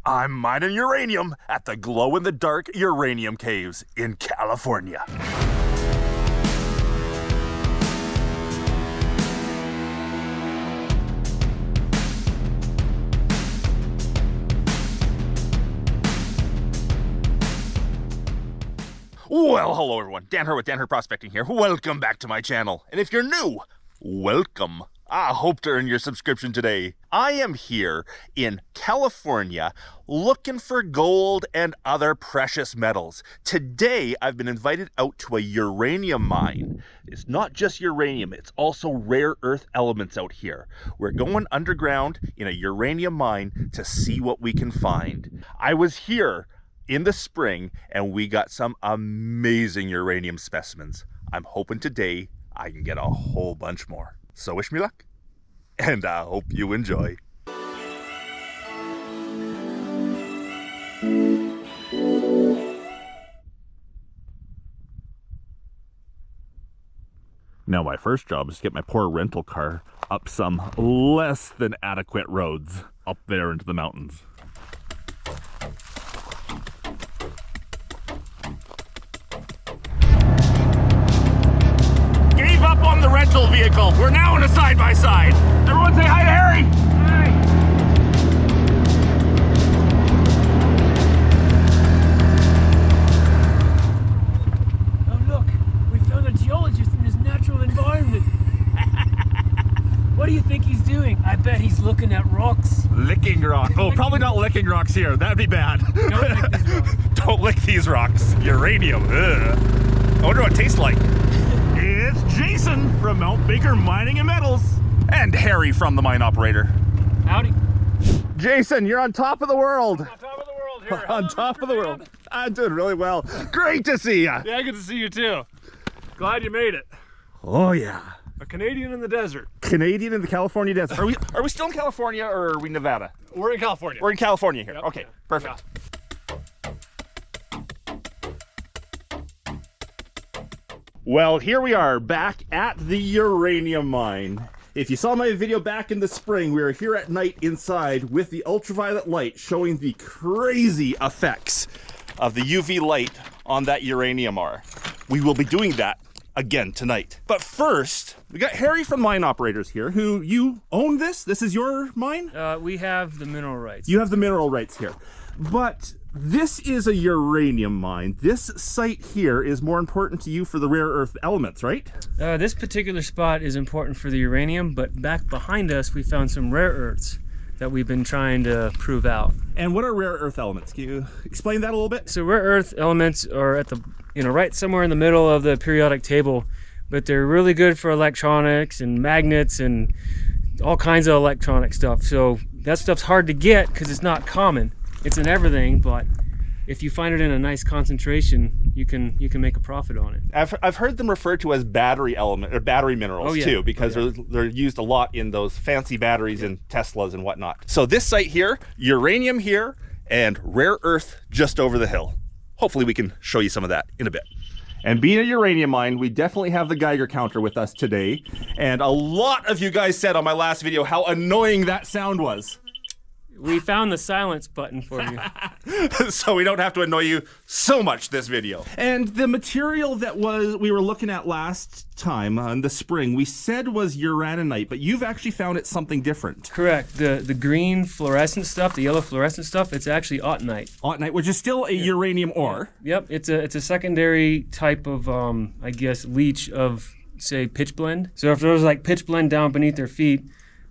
I'm mining uranium at the glow-in-the-dark uranium caves in California. Well, hello everyone, Dan Hurd with Dan Hurd Prospecting here. Welcome back to my channel. And if you're new, welcome. I hope to earn your subscription today. I am here in California looking for gold and other precious metals. Today, I've been invited out to a uranium mine. It's not just uranium, it's also rare earth elements out here. We're going underground in a uranium mine to see what we can find. I was here in the spring and we got some amazing uranium specimens. I'm hoping today I can get a whole bunch more. So wish me luck, and I hope you enjoy. Now my first job is to get my poor rental car up some less than adequate roads up there into the mountains. Up on the rental vehicle. We're now in a side-by-side. Everyone say hi to Harry. Hi. Oh look, we found a geologist in his natural environment. What do you think he's doing? I bet he's looking at rocks. Licking rocks. Oh, probably not licking rocks here. That'd be bad. Don't lick these rocks. Don't lick these rocks. Uranium. Ugh. I wonder what it tastes like. It's Jason from Mount Baker Mining and Metals. And Harry from the Mine Operator. Howdy. Jason, you're on top of the world. On top of the world here. On top of the world. I'm doing really well. Great to see you. Yeah, good to see you too. Glad you made it. Oh yeah. A Canadian in the desert. Canadian in the California desert. Are we still in California or are we Nevada? We're in California. We're in California here. Yep. Okay, perfect. Yeah. Well, here we are back at the uranium mine. If you saw my video back in the spring, we were here at night inside with the ultraviolet light showing the crazy effects of the UV light on that uranium ore. We will be doing that again tonight. But first, we got Harry from Mine Operators here, who you own this? This is your mine? We have the mineral rights. You have the mineral rights here. But this is a uranium mine. This site here is more important to you for the rare earth elements, right? This particular spot is important for the uranium, but back behind us we found some rare earths that we've been trying to prove out. And what are rare earth elements? Can you explain that a little bit? So rare earth elements are at the, right somewhere in the middle of the periodic table, but they're really good for electronics and magnets and all kinds of electronic stuff. So that stuff's hard to get because it's not common. It's in everything, but if you find it in a nice concentration, you can make a profit on it. I've heard them referred to as battery element or battery minerals too, because they're used a lot in those fancy batteries in Teslas and whatnot. So this site here, uranium here, and rare earth just over the hill. Hopefully we can show you some of that in a bit. And being a uranium mine, we definitely have the Geiger counter with us today. And a lot of you guys said on my last video how annoying that sound was. We found the silence button for you. So we don't have to annoy you so much this video. And the material that we were looking at last time in the spring, we said was uraninite, but you've actually found it something different. Correct. The green fluorescent stuff, the yellow fluorescent stuff, it's actually autenite. Autenite, which is still a uranium ore. Yep, it's a secondary type of, I guess, leach of, say, pitch blende. So if there was like pitch blende down beneath their feet,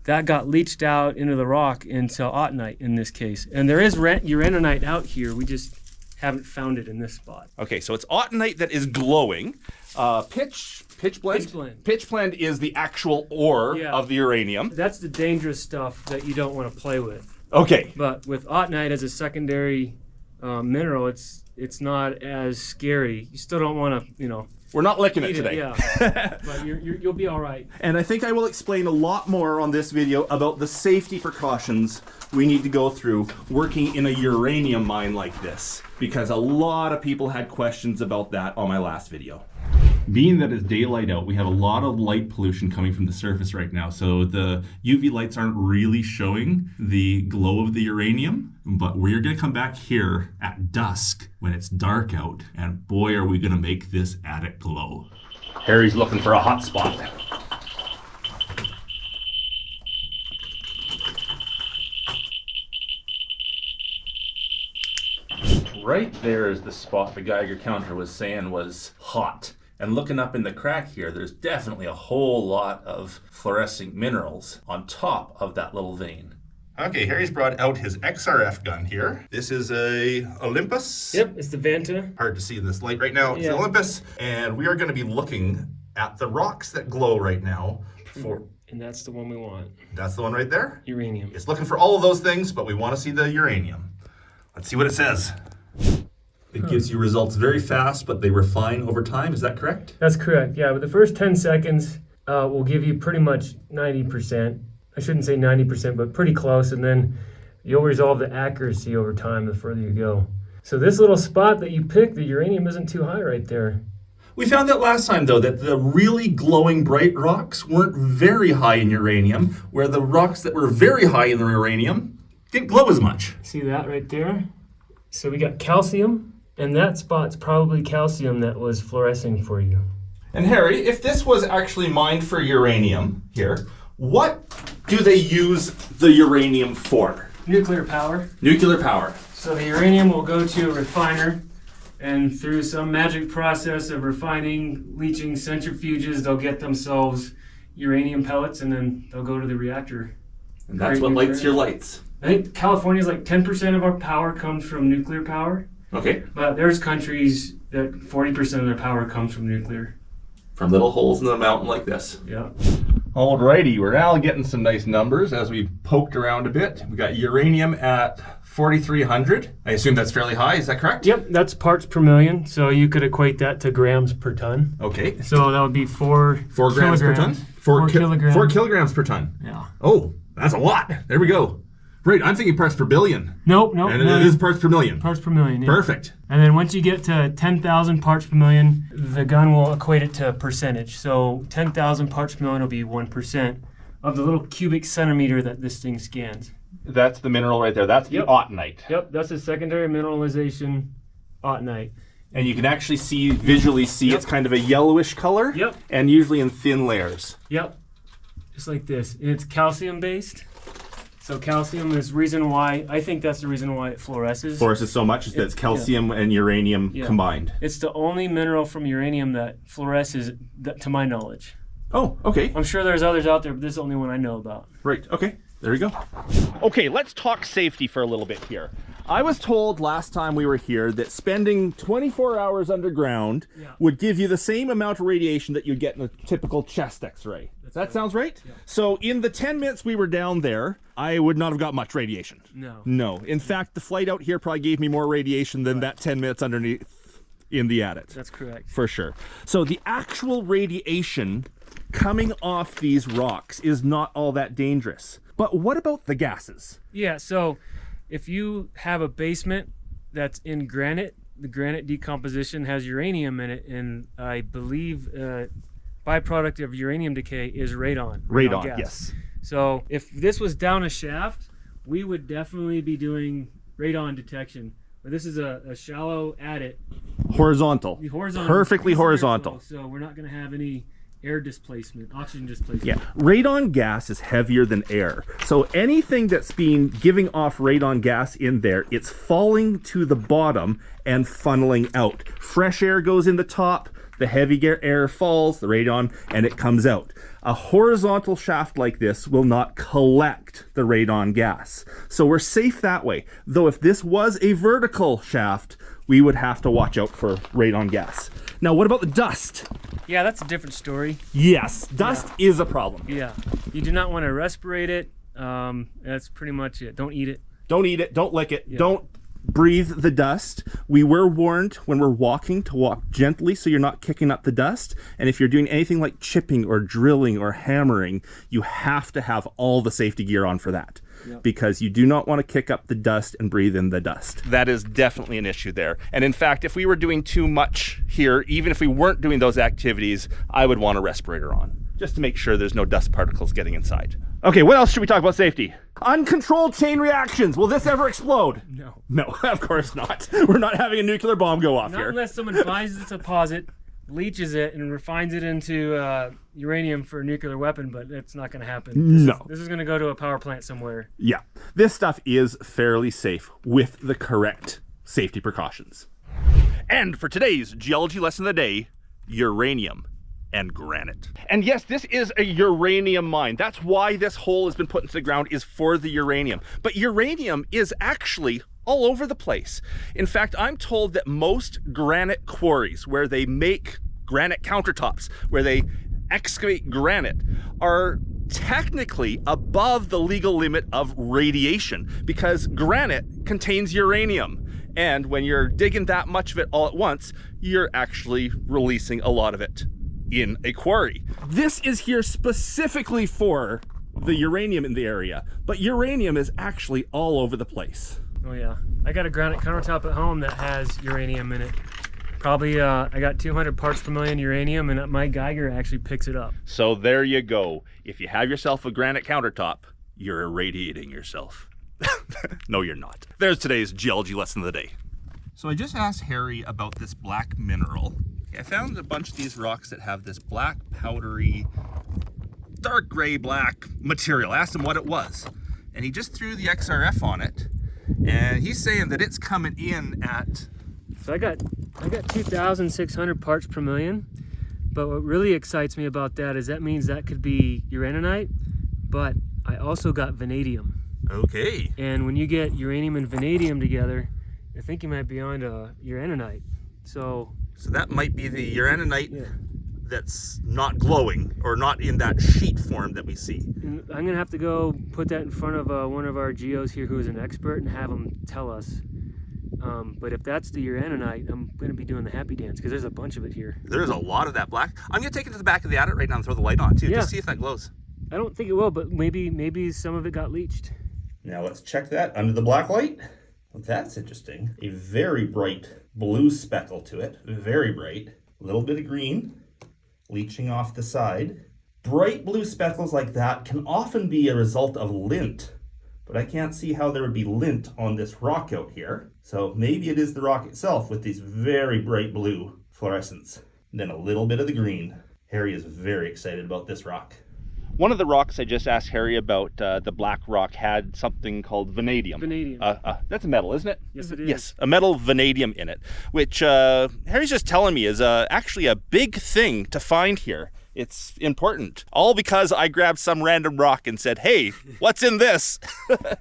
that got leached out into the rock into autenite in this case. And there is uraninite out here. We just haven't found it in this spot. Okay, so it's autenite that is glowing. Pitch blende? Pitch blende. Pitch blende is the actual ore of the uranium. That's the dangerous stuff that you don't want to play with. Okay. But with autenite as a secondary mineral, it's not as scary. You still don't want to, We're not licking it today. Yeah, but you'll be all right. And I think I will explain a lot more on this video about the safety precautions we need to go through working in a uranium mine like this, because a lot of people had questions about that on my last video. Being that it's daylight out, we have a lot of light pollution coming from the surface right now. So the UV lights aren't really showing the glow of the uranium, but we're gonna come back here at dusk when it's dark out, and boy, are we gonna make this Addit glow. Harry's looking for a hot spot. Right there is the spot the Geiger counter was saying was hot. And looking up in the crack here, there's definitely a whole lot of fluorescent minerals on top of that little vein. Okay, Harry's brought out his XRF gun here. This is a Olympus. Yep, it's the Vanta. Hard to see in this light right now. It's the Olympus. And we are going to be looking at the rocks that glow right now. And that's the one we want. That's the one right there? Uranium. It's looking for all of those things, but we want to see the uranium. Let's see what it says. It gives you results very fast, but they refine over time. Is that correct? That's correct, yeah. But the first 10 seconds will give you pretty much 90%. I shouldn't say 90%, but pretty close. And then you'll resolve the accuracy over time the further you go. So this little spot that you picked, the uranium isn't too high right there. We found that last time, though, that the really glowing bright rocks weren't very high in uranium, where the rocks that were very high in the uranium didn't glow as much. See that right there? So we got calcium. And that spot's probably calcium that was fluorescing for you. And Harry, if this was actually mined for uranium here, what do they use the uranium for? Nuclear power. Nuclear power. So the uranium will go to a refiner, and through some magic process of refining, leaching, centrifuges, they'll get themselves uranium pellets, and then they'll go to the reactor. And that's what lights your lights. I think California's like 10% of our power comes from nuclear power. Okay. But there's countries that 40% of their power comes from nuclear. From little holes in the mountain like this. Yeah. Alrighty, we're now getting some nice numbers as we poked around a bit. We got uranium at 4,300. I assume that's fairly high, is that correct? Yep, that's parts per million. So you could equate that to grams per ton. Okay. So that would be 4 grams per ton? 4 kilograms. 4 kilograms per ton. Yeah. Oh, that's a lot. There we go. Right, I'm thinking parts per billion. Nope. And it is parts per million. Parts per million, yeah. Perfect. And then once you get to 10,000 parts per million, the gun will equate it to a percentage. So 10,000 parts per million will be 1% of the little cubic centimeter that this thing scans. That's the mineral right there. That's the autunite. Yep, that's a secondary mineralization autunite. And you can actually visually see it's kind of a yellowish color. Yep. And usually in thin layers. Yep, just like this. And it's calcium based. So calcium is I think that's the reason why it fluoresces. Fluoresces so much is that it's calcium and uranium combined. It's the only mineral from uranium that fluoresces, to my knowledge. Oh, okay. I'm sure there's others out there, but this is the only one I know about. Right, okay. There we go. Okay, let's talk safety for a little bit here. I was told last time we were here that spending 24 hours underground would give you the same amount of radiation that you'd get in a typical chest x-ray. That sounds right? Yeah. So in the 10 minutes we were down there, I would not have got much radiation. No. In fact, the flight out here probably gave me more radiation than that 10 minutes underneath in the Addit. That's correct. For sure. So the actual radiation coming off these rocks is not all that dangerous. But what about the gases? Yeah, so if you have a basement that's in granite, the granite decomposition has uranium in it, and I believe byproduct of uranium decay is radon. Radon, gas. Yes. So if this was down a shaft, we would definitely be doing radon detection. But this is a shallow Addit. Horizontal. Perfectly horizontal. So we're not going to have any air displacement, oxygen displacement. Yeah, radon gas is heavier than air. So anything that's been giving off radon gas in there, it's falling to the bottom and funneling out. Fresh air goes in the top, the heavy air falls, the radon, and it comes out. A horizontal shaft like this will not collect the radon gas. So we're safe that way. Though if this was a vertical shaft, we would have to watch out for radon gas. Now, what about the dust? Yeah, that's a different story. Yes, dust is a problem. Yeah, you do not want to respirate it. That's pretty much it. Don't eat it. Don't eat it, don't lick it, don't breathe the dust. We were warned when we're walking to walk gently so you're not kicking up the dust. And if you're doing anything like chipping or drilling or hammering, you have to have all the safety gear on for that. because you do not want to kick up the dust and breathe in the dust. That is definitely an issue there. And in fact, if we were doing too much here, even if we weren't doing those activities, I would want a respirator on, just to make sure there's no dust particles getting inside. Okay, what else should we talk about safety? Uncontrolled chain reactions. Will this ever explode? No. No, of course not. We're not having a nuclear bomb go off Not here. unless someone finds this deposit, leaches it, and refines it into uranium for a nuclear weapon, but it's not going to happen. This is going to go to a power plant somewhere. Yeah, this stuff is fairly safe with the correct safety precautions. And for today's geology lesson of the day, uranium and granite. And yes, this is a uranium mine. That's why this hole has been put into the ground, is for the uranium. But uranium is actually all over the place. In fact, I'm told that most granite quarries where they make granite countertops, where they excavate granite, are technically above the legal limit of radiation, because granite contains uranium. And when you're digging that much of it all at once, you're actually releasing a lot of it in a quarry. This is here specifically for the uranium in the area, but uranium is actually all over the place. Oh yeah, I got a granite countertop at home that has uranium in it. Probably, I got 200 parts per million uranium, and my Geiger actually picks it up. So there you go. If you have yourself a granite countertop, you're irradiating yourself. No, you're not. There's today's geology lesson of the day. So I just asked Harry about this black mineral. I found a bunch of these rocks that have this black, powdery, dark gray black material. I asked him what it was, and he just threw the XRF on it, and he's saying that it's coming in at... So I got 2,600 parts per million, but what really excites me about that is that means that could be uraninite, but I also got vanadium. Okay. And when you get uranium and vanadium together, I think you might be on to uraninite. So that might be the uraninite that's not glowing, or not in that sheet form that we see. And I'm gonna have to go put that in front of one of our geos here who is an expert and have them tell us. But if that's the uraninite, I'm gonna be doing the happy dance because there's a bunch of it here. There's a lot of that black. I'm gonna take it to the back of the Addit right now and throw the light on too, just see if that glows. I don't think it will, but maybe some of it got leached. Now let's check that under the black light. Well, that's interesting. A very bright blue speckle to it, very bright. A little bit of green leaching off the side. Bright blue speckles like that can often be a result of lint, but I can't see how there would be lint on this rock out here. So maybe it is the rock itself with these very bright blue fluorescents. And then a little bit of the green. Harry is very excited about this rock. One of the rocks I just asked Harry about, the black rock, had something called vanadium. Vanadium. That's a metal, isn't it? Yes, it is. Yes, a metal vanadium in it, which Harry's just telling me is actually a big thing to find here. It's important. All because I grabbed some random rock and said, hey, what's in this?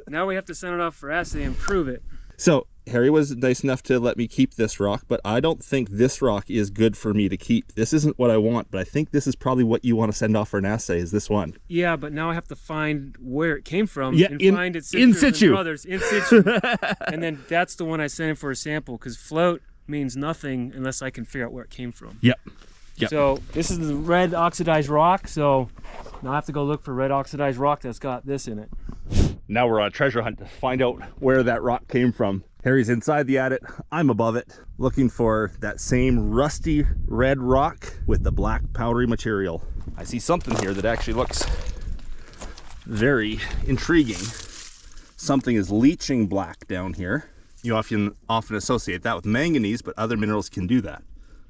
Now we have to send it off for assay and prove it. So Harry was nice enough to let me keep this rock, but I don't think this rock is good for me to keep. This isn't what I want, but I think this is probably what you want to send off for an assay, is this one. Yeah, but now I have to find where it came from and find its in situ. Brothers in situ. And then that's the one I sent in for a sample, because float means nothing unless I can figure out where it came from. Yep. So this is the red oxidized rock, so now I have to go look for red oxidized rock that's got this in it. Now we're on a treasure hunt to find out where that rock came from. Harry's inside the Addit, I'm above it, looking for that same rusty red rock with the black powdery material. I see something here that actually looks very intriguing. Something is leaching black down here. You often associate that with manganese, but other minerals can do that.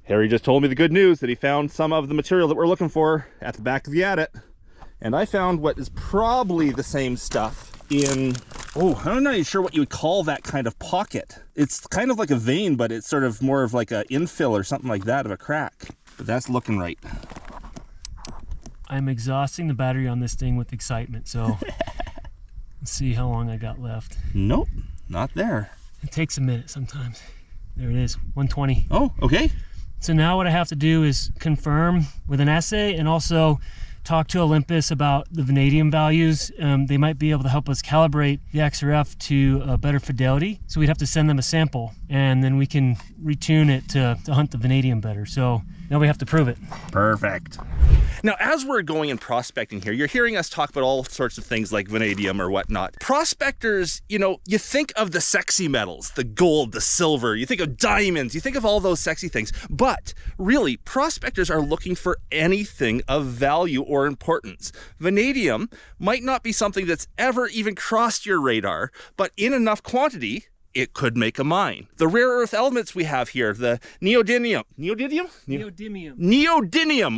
Harry just told me the good news that he found some of the material that we're looking for at the back of the Addit. And I found what is probably the same stuff in, I'm not even sure what you would call that kind of pocket. It's kind of like a vein, but it's sort of more of like an infill or something like that of a crack. But that's looking right. I'm exhausting the battery on this thing with excitement, so let's see how long I got left. Nope, not there. It takes a minute sometimes. There it is, 120. Oh, okay. So now what I have to do is confirm with an assay and also talk to Olympus about the vanadium values. They might be able to help us calibrate the XRF to a better fidelity. So we'd have to send them a sample and then we can retune it to hunt the vanadium better. So now we have to prove it. Perfect. Now, as we're going and prospecting here, you're hearing us talk about all sorts of things like vanadium or whatnot. Prospectors, you know, you think of the sexy metals, the gold, the silver, you think of diamonds, you think of all those sexy things. But really, prospectors are looking for anything of value or importance. Vanadium might not be something that's ever even crossed your radar, but in enough quantity, it could make a mine. The rare earth elements we have here, the neodymium,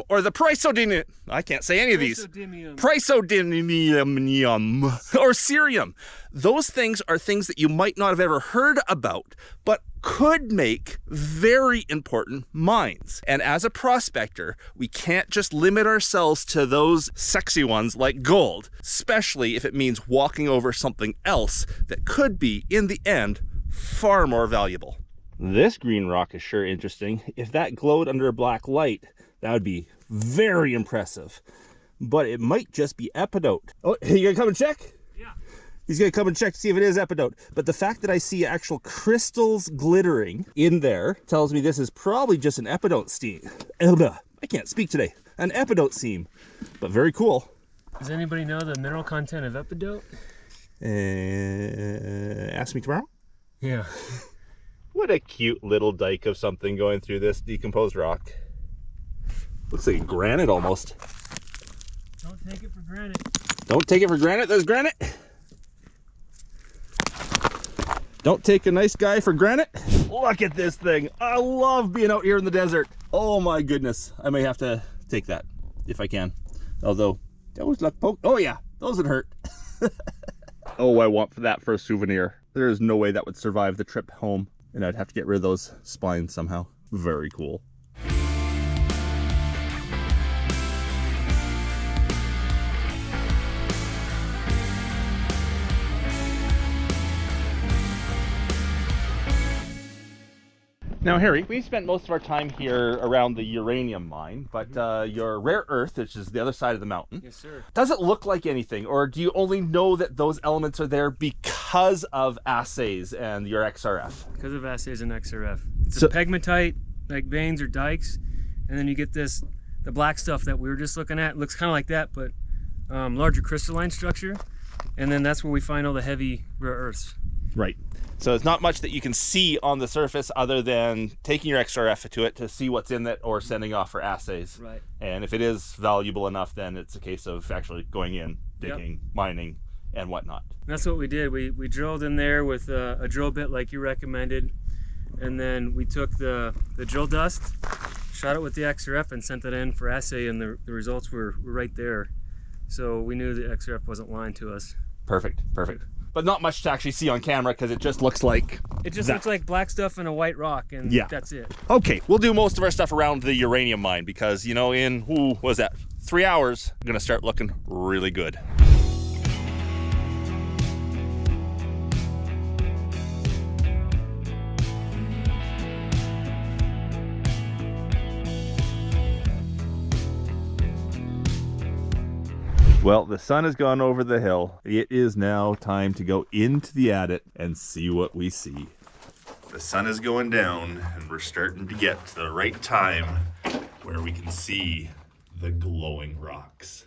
or the praseodymium, I can't say any of these. Praseodymium or cerium. Those things are things that you might not have ever heard about, but could make very important mines. And as a prospector, we can't just limit ourselves to those sexy ones like gold, especially if it means walking over something else that could be, in the end, far more valuable. This green rock is sure interesting. If that glowed under a black light, that would be very impressive. But it might just be Epidote. Oh, you gonna come and check? Yeah. He's gonna come and check to see if it is Epidote. But the fact that I see actual crystals glittering in there tells me this is probably just an Epidote seam. I can't speak today. An Epidote seam, but very cool. Does anybody know the mineral content of Epidote? Ask me tomorrow? Yeah. What a cute little dike of something going through this decomposed rock. Looks like granite almost. Don't take it for granted. Don't take it for granted. There's granite. Don't take a nice guy for granite. Look at this thing. I love being out here in the desert. Oh my goodness. I may have to take that if I can. Although, those look poke. Oh yeah, those would hurt. Oh, I want that for a souvenir. There is no way that would survive the trip home, and I'd have to get rid of those spines somehow. Very cool. Now, Harry, we spent most of our time here around the uranium mine, but your rare earth, which is the other side of the mountain, Yes, sir. does it look like anything, or do you only know that those elements are there because of assays and your XRF? Because of assays and XRF. It's a pegmatite, like veins or dikes, and then you get this, the black stuff that we were just looking at. It looks kind of like that, but larger crystalline structure, and then that's where we find all the heavy rare earths. Right. So it's not much that you can see on the surface other than taking your XRF to it to see what's in it or sending off for assays. Right. And if it is valuable enough, then it's a case of actually going in, digging, mining, and whatnot. And that's what we did. We drilled in there with a drill bit like you recommended, and then we took the drill dust, shot it with the XRF, and sent it in for assay, and the results were right there. So we knew the XRF wasn't lying to us. Perfect, perfect. But not much to actually see on camera because it just looks like looks like black stuff and a white rock, and that's it. Okay, we'll do most of our stuff around the uranium mine because, you know, in, what was that, 3 hours, I'm gonna start looking really good. Well, the sun has gone over the hill. It is now time to go into the Addit and see what we see. The sun is going down and we're starting to get to the right time where we can see the glowing rocks.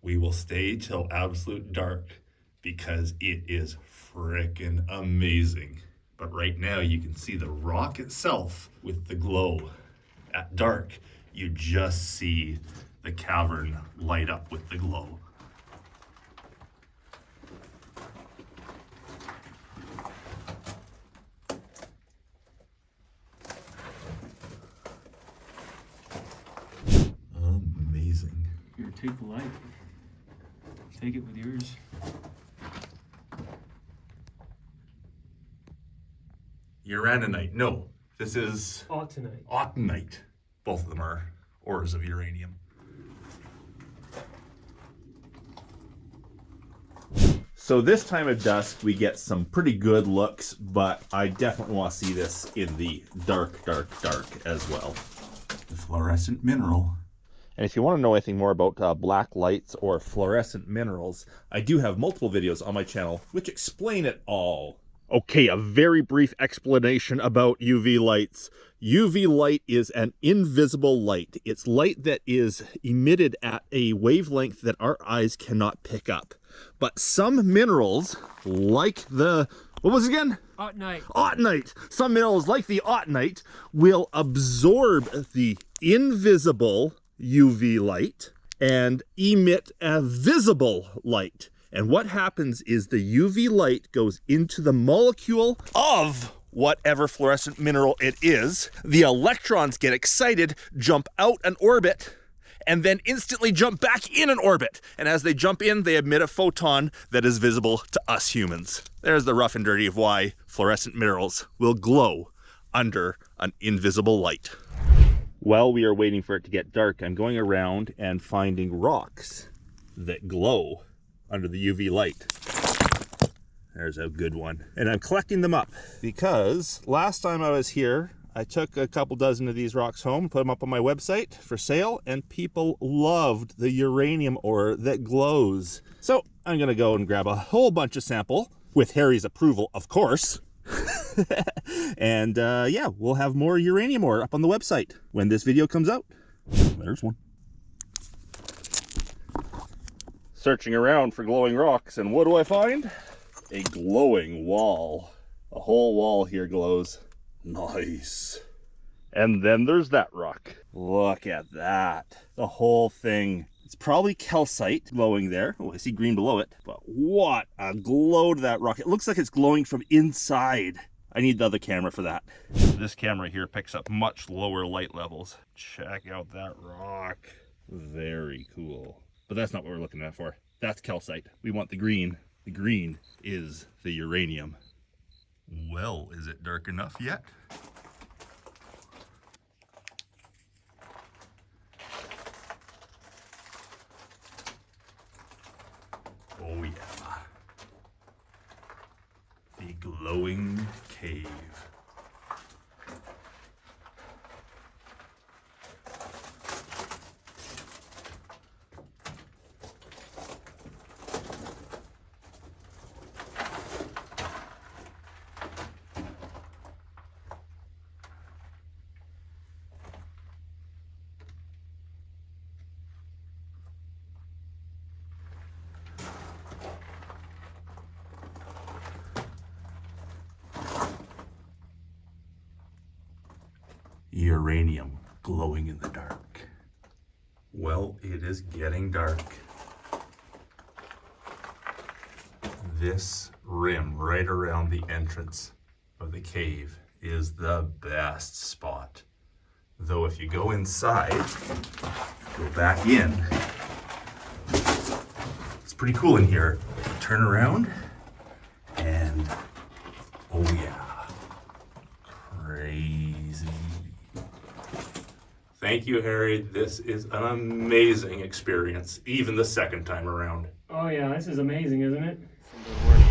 We will stay till absolute dark because it is frickin' amazing. But right now you can see the rock itself with the glow. At dark, you just see the cavern light up with the glow. Amazing. Here, take the light. Take it with yours. Uraninite. No, this is Autenite. Autenite. Both of them are ores of uranium. So this time of dusk, we get some pretty good looks, but I definitely want to see this in the dark, dark, dark as well. The fluorescent mineral. And if you want to know anything more about black lights or fluorescent minerals, I do have multiple videos on my channel which explain it all. Okay, a very brief explanation about UV lights. UV light is an invisible light. It's light that is emitted at a wavelength that our eyes cannot pick up. But some minerals, like the, what was it again? Autenite. Autenite. Some minerals, like the autenite, will absorb the invisible UV light and emit a visible light. And what happens is the UV light goes into the molecule of whatever fluorescent mineral it is. The electrons get excited, jump out an orbit, and then instantly jump back in an orbit. And as they jump in, they emit a photon that is visible to us humans. There's the rough and dirty of why fluorescent minerals will glow under an invisible light. While we are waiting for it to get dark, I'm going around and finding rocks that glow under the UV light. There's a good one. And I'm collecting them up because last time I was here, I took a couple dozen of these rocks home, put them up on my website for sale, and people loved the uranium ore that glows. So I'm gonna go and grab a whole bunch of sample, with Harry's approval, of course. And yeah, we'll have more uranium ore up on the website when this video comes out. There's one. Searching around for glowing rocks, and what do I find? A glowing wall. A whole wall here glows. Nice. And then there's that rock. Look at that. The whole thing. It's probably calcite glowing there. Oh, I see green below it. But what a glow to that rock. It looks like it's glowing from inside. I need the other camera for that. This camera here picks up much lower light levels. Check out that rock. Very cool. But that's not what we're looking at for. That's calcite. We want the green. The green is the uranium. Well, is it dark enough yet? Oh yeah. The glowing cave. Uranium glowing in the dark. Well, it is getting dark. This rim right around the entrance of the cave is the best spot. Though if you go inside, go back in, it's pretty cool in here. Turn around and oh yeah, crazy. Thank you, Harry. This is an amazing experience, even the second time around. Oh yeah, this is amazing, isn't it?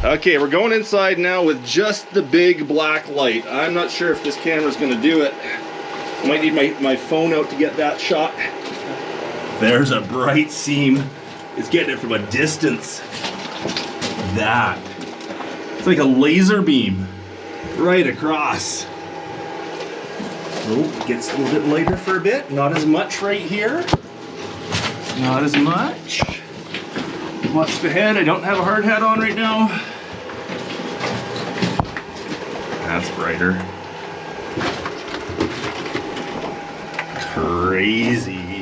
Okay, we're going inside now with just the big black light. I'm not sure if this camera's gonna do it. I might need my phone out to get that shot. There's a bright seam. It's getting it from a distance. That. It's like a laser beam right across. Oh, it gets a little bit lighter for a bit. Not as much right here. Not as much. Watch the head. I don't have a hard hat on right now. That's brighter. Crazy.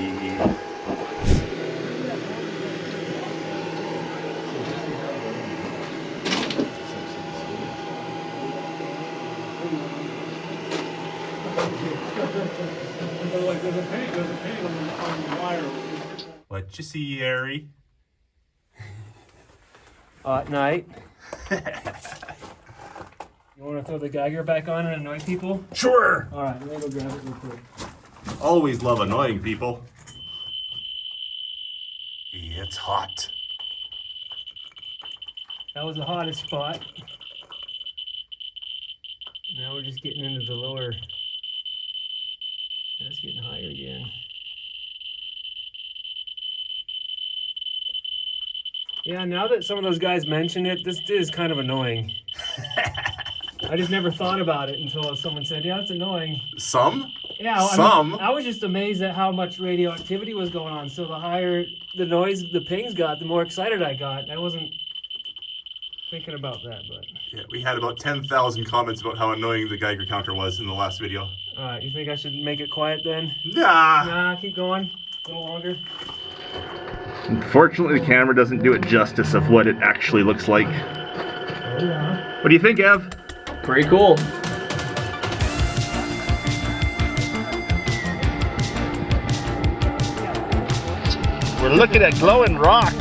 What you see, Harry? Night. You want to throw the Geiger back on and annoy people? Sure. All right, let me go grab it real quick. Always love annoying people. It's hot. That was the hottest spot. Now we're just getting into the lower. It's getting higher again. Yeah, now that some of those guys mention it, this is kind of annoying. I just never thought about it until someone said, yeah, it's annoying. Some? Yeah, Some? I was just amazed at how much radioactivity was going on. So the higher the noise the pings got, the more excited I got. I wasn't thinking about that, but... Yeah, we had about 10,000 comments about how annoying the Geiger counter was in the last video. You think I should make it quiet then? Nah! Nah, keep going. A little longer. Unfortunately, the camera doesn't do it justice of what it actually looks like. Yeah. What do you think, Ev? Pretty cool. We're looking at glowing rocks.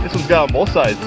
This one's got on both sides.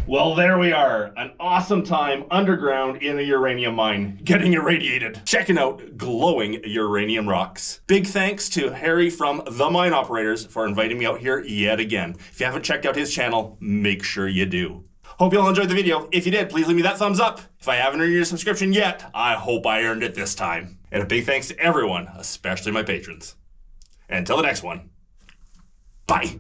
Well, there we are. An awesome time underground in a uranium mine, getting irradiated, checking out glowing uranium rocks. Big thanks to Harry from The Mine Operators for inviting me out here yet again. If you haven't checked out his channel, make sure you do. Hope you all enjoyed the video. If you did, please leave me that thumbs up. If I haven't earned your subscription yet, I hope I earned it this time. And a big thanks to everyone, especially my patrons. And until the next one, bye.